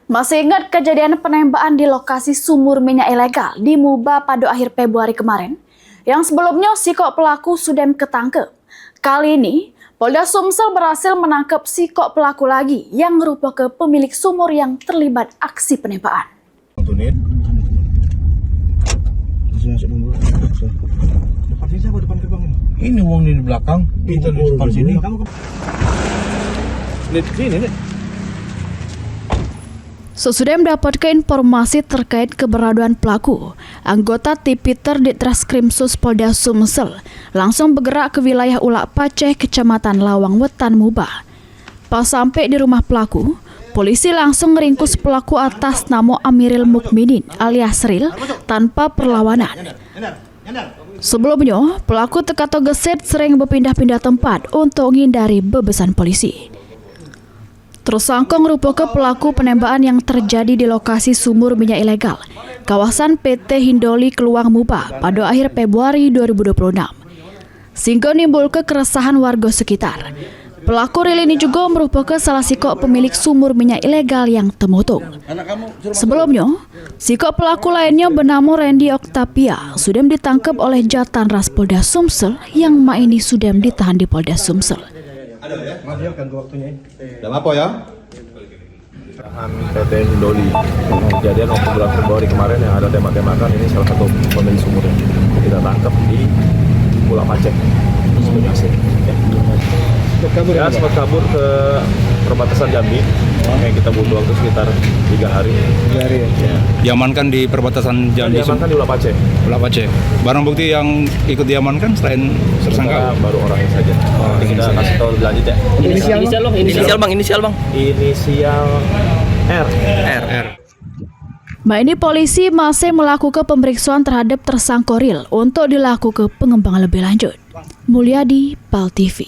Masih ingat kejadian penembakan di lokasi sumur minyak ilegal di Muba pada akhir Februari kemarin? Yang sebelumnya sikok pelaku sudah ketangkep. Kali ini, Polda Sumsel berhasil menangkap sikok pelaku lagi yang merupakan pemilik sumur yang terlibat aksi penembakan. Ini uang di belakang, kita di depan sini. Sesudah mendapatkan informasi terkait keberadaan pelaku, anggota Tipiter Ditreskrimsus Polda Sumsel langsung bergerak ke wilayah Ulak Paceh, Kecamatan Lawang Wetan, Muba. Pas sampai di rumah pelaku, polisi langsung meringkus pelaku atas nama Amiril Mukminin alias Ril tanpa perlawanan. Sebelumnya, pelaku teka-teki gesit sering berpindah-pindah tempat untuk menghindari bebesan polisi. Tersangka merupakan pelaku penembakan yang terjadi di lokasi sumur minyak ilegal, kawasan PT Hindoli Keluang Muba pada akhir Februari 2026. Sehingga menimbulkan keresahan warga sekitar. Pelaku Ril ini juga merupakan salah sikok pemilik sumur minyak ilegal yang termutung. Sebelumnya, sikok pelaku lainnya bernama Randy Oktavia sudah ditangkap oleh Jatanras Polda Sumsel yang ini sudah ditahan di Polda Sumsel. Dan apa ya? PT Hindoli. Kejadian waktu bulan Februari kemarin yang ada tembak-tembakan, ini salah satu pemilik sumur yang kita tangkap di Ulak Paceh. Ya, sempat kabur ke perbatasan Jambi. Makanya kita butuh waktu sekitar 3 hari. 3 hari ya? Diamankan di perbatasan Jambi. Diamankan di Ulak Paceh. Ulak Paceh. Barang bukti yang ikut diamankan selain tersangka Baru orangnya saja. Kita kasih tahu lebih lanjut ya. Inisial bang. Inisial R. Ini polisi masih melakukan pemeriksaan terhadap tersangka Ril untuk dilakukan pengembangan lebih lanjut. Mulyadi, PAL TV.